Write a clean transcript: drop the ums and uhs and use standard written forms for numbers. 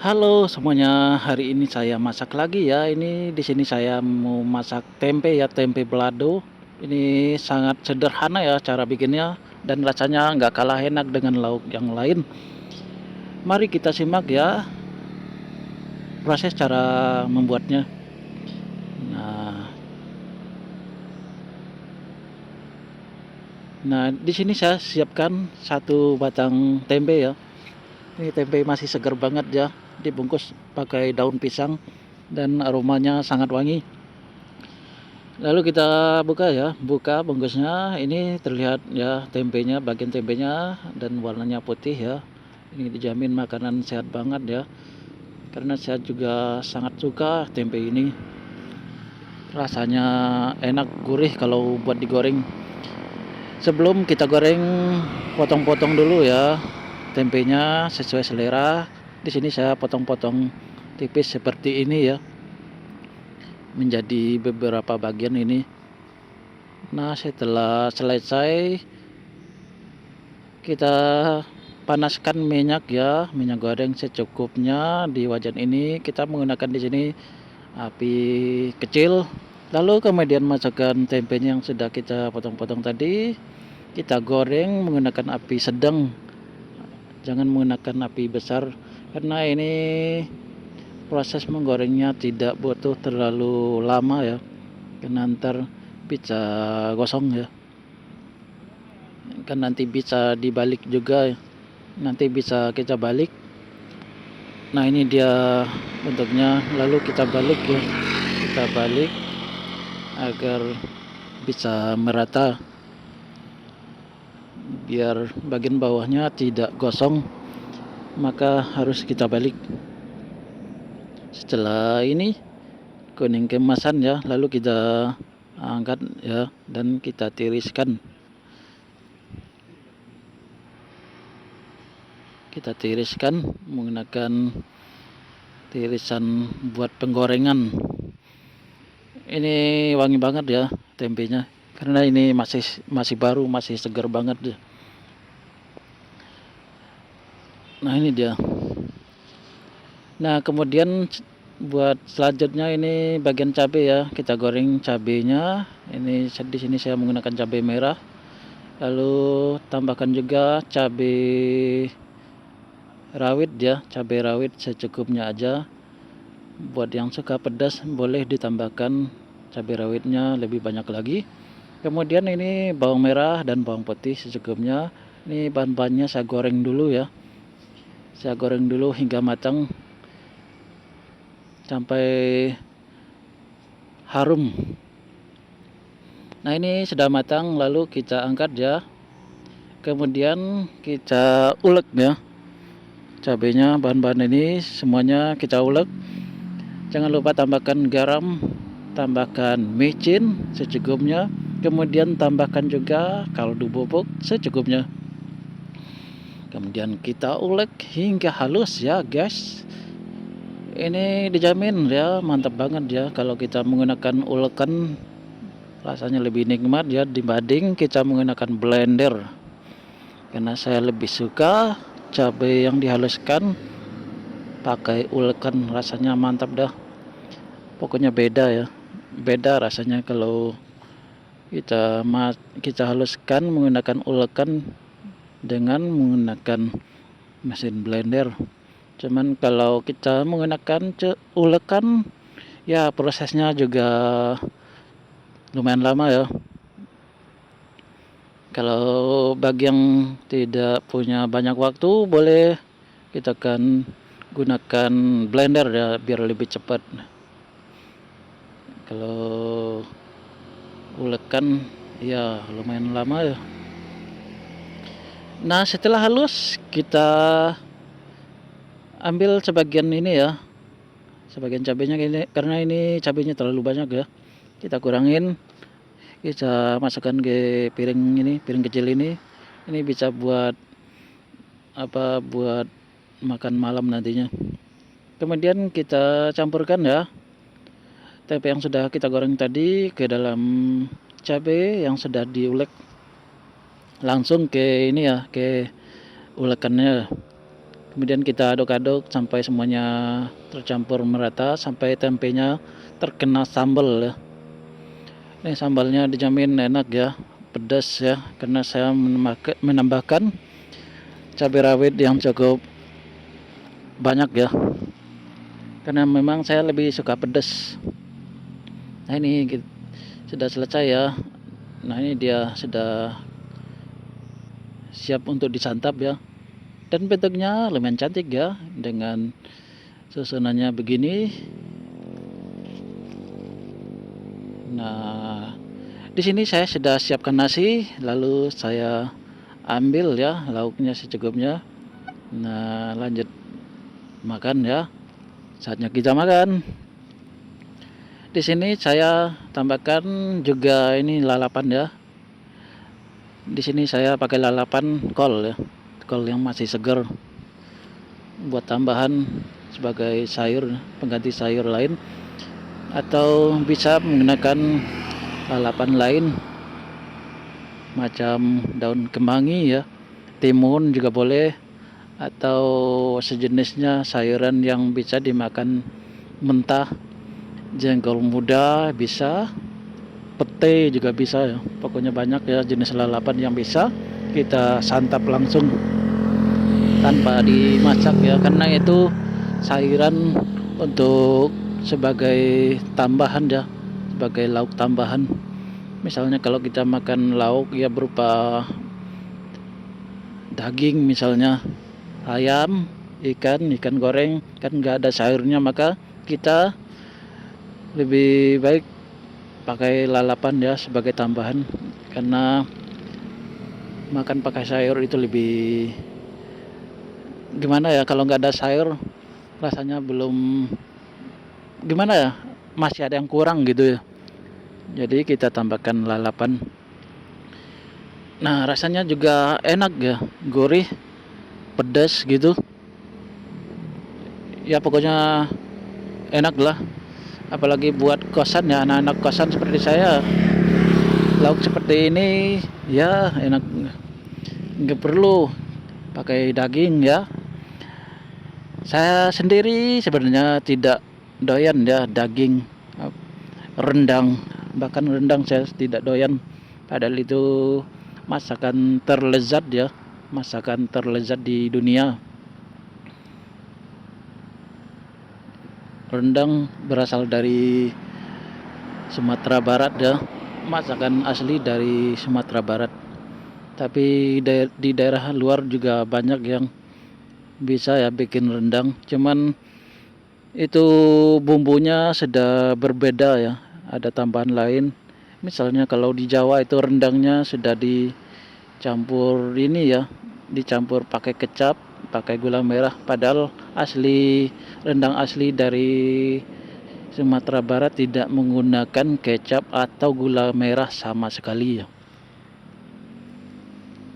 Halo semuanya, hari ini saya masak lagi ya. Ini di sini saya mau masak tempe ya, tempe balado. Ini sangat sederhana ya cara bikinnya dan rasanya nggak kalah enak dengan lauk yang lain. Mari kita simak ya proses cara membuatnya. Nah, nah, di sini saya siapkan satu batang tempe ya. Ini tempe masih segar banget ya, dibungkus pakai daun pisang dan aromanya sangat wangi. Lalu kita buka ya, buka bungkusnya. Ini terlihat ya tempenya, bagian tempenya dan warnanya putih ya. Ini dijamin makanan sehat banget ya. Karena saya juga sangat suka tempe ini. Rasanya enak, gurih kalau buat digoreng. Sebelum kita goreng, potong-potong dulu ya tempenya sesuai selera. Di sini saya potong-potong tipis seperti ini ya, menjadi beberapa bagian ini. Nah, setelah selesai kita panaskan minyak ya, minyak goreng secukupnya di wajan ini. Kita menggunakan di sini api kecil. Lalu kemudian masukkan tempenya yang sudah kita potong-potong tadi. Kita goreng menggunakan api sedang. Jangan menggunakan api besar karena ini proses menggorengnya tidak butuh terlalu lama ya. Karena ntar bisa gosong ya. Kan nanti bisa dibalik juga ya. Nanti bisa kita balik. Nah, ini dia bentuknya, lalu kita balik ya, kita balik agar bisa merata, biar bagian bawahnya tidak gosong, maka harus kita balik. Setelah ini kuning kemasan ya, lalu kita angkat ya dan kita tiriskan. Kita tiriskan menggunakan tirisan buat penggorengan. Ini wangi banget ya tempenya, karena ini masih baru, masih segar banget deh. Nah, ini dia. Nah, kemudian buat selanjutnya ini bagian cabai ya, kita goreng cabainya. Ini di sini saya menggunakan cabai merah, lalu tambahkan juga cabai rawit ya, cabai rawit secukupnya aja. Buat yang suka pedas boleh ditambahkan cabai rawitnya lebih banyak lagi. Kemudian ini bawang merah dan bawang putih secukupnya. Ini bahan-bahannya saya goreng dulu ya. Saya goreng dulu hingga matang sampai harum. Nah, ini sudah matang, lalu kita angkat ya. Kemudian kita ulek ya. Cabenya, bahan-bahan ini semuanya kita ulek. Jangan lupa tambahkan garam, tambahkan micin secukupnya. Kemudian tambahkan juga kaldu bubuk secukupnya. Kemudian kita ulek hingga halus ya guys. Ini dijamin ya, mantap banget ya kalau kita menggunakan ulekan, rasanya lebih nikmat ya dibanding kita menggunakan blender. Karena saya lebih suka cabai yang dihaluskan pakai ulekan, rasanya mantap dah. Pokoknya beda ya. Beda rasanya kalau kita haluskan menggunakan ulekan dengan menggunakan mesin blender. Cuman kalau kita menggunakan ulekan ya prosesnya juga lumayan lama ya. Kalau bagi yang tidak punya banyak waktu, boleh kita kan gunakan blender ya biar lebih cepat. Kalau ulekan ya lumayan lama ya. Nah, setelah halus kita ambil sebagian ini ya, sebagian cabenya ini, karena ini cabenya terlalu banyak ya, kita kurangin. Kita masukkan ke piring ini, piring kecil ini bisa buat apa, buat makan malam nantinya. Kemudian kita campurkan ya tempe yang sudah kita goreng tadi ke dalam cabai yang sudah diulek, langsung ke ini ya, ke ulekannya. Kemudian kita aduk-aduk sampai semuanya tercampur merata, sampai tempenya terkena sambal ya. Ini sambalnya dijamin enak ya, pedas ya, karena saya menambahkan cabai rawit yang cukup banyak ya, karena memang saya lebih suka pedas. Nah ini sudah selesai ya. Nah ini dia sudah siap untuk disantap ya, dan bentuknya lumayan cantik ya, dengan susunannya begini. Nah di sini saya sudah siapkan nasi, lalu saya ambil ya lauknya secukupnya. Nah lanjut makan ya, saatnya kita makan. Di sini saya tambahkan juga ini lalapan ya. Di sini saya pakai lalapan kol ya, kol yang masih segar, buat tambahan sebagai sayur, pengganti sayur lain, atau bisa menggunakan lalapan lain macam daun kemangi ya, timun juga boleh, atau sejenisnya sayuran yang bisa dimakan mentah. Jengkol muda bisa, pete juga bisa ya. Pokoknya banyak ya jenis lalapan yang bisa kita santap langsung tanpa dimasak ya, karena itu sayuran untuk sebagai tambahan ya, sebagai lauk tambahan. Misalnya kalau kita makan lauk ya berupa daging, misalnya ayam, ikan goreng, kan nggak ada sayurnya, maka kita lebih baik pakai lalapan ya sebagai tambahan, karena makan pakai sayur itu lebih gimana ya, kalau nggak ada sayur rasanya belum gimana ya, masih ada yang kurang gitu ya. Jadi kita tambahkan lalapan. Nah rasanya juga enak ya, gurih, pedas gitu ya, pokoknya enak lah. Apalagi buat kosan ya, anak-anak kosan seperti saya, lauk seperti ini ya enak, nggak perlu pakai daging ya. Saya sendiri sebenarnya tidak doyan ya daging rendang, bahkan rendang saya tidak doyan, padahal itu masakan terlezat ya, masakan terlezat di dunia. Rendang berasal dari Sumatera Barat ya, masakan asli dari Sumatera Barat. Tapi di daerah luar juga banyak yang bisa ya bikin rendang, cuman itu bumbunya sudah berbeda ya, ada tambahan lain. Misalnya kalau di Jawa itu rendangnya sudah dicampur ini ya, dicampur pakai kecap, pakai gula merah, padahal rendang asli dari Sumatera Barat tidak menggunakan kecap atau gula merah sama sekali ya.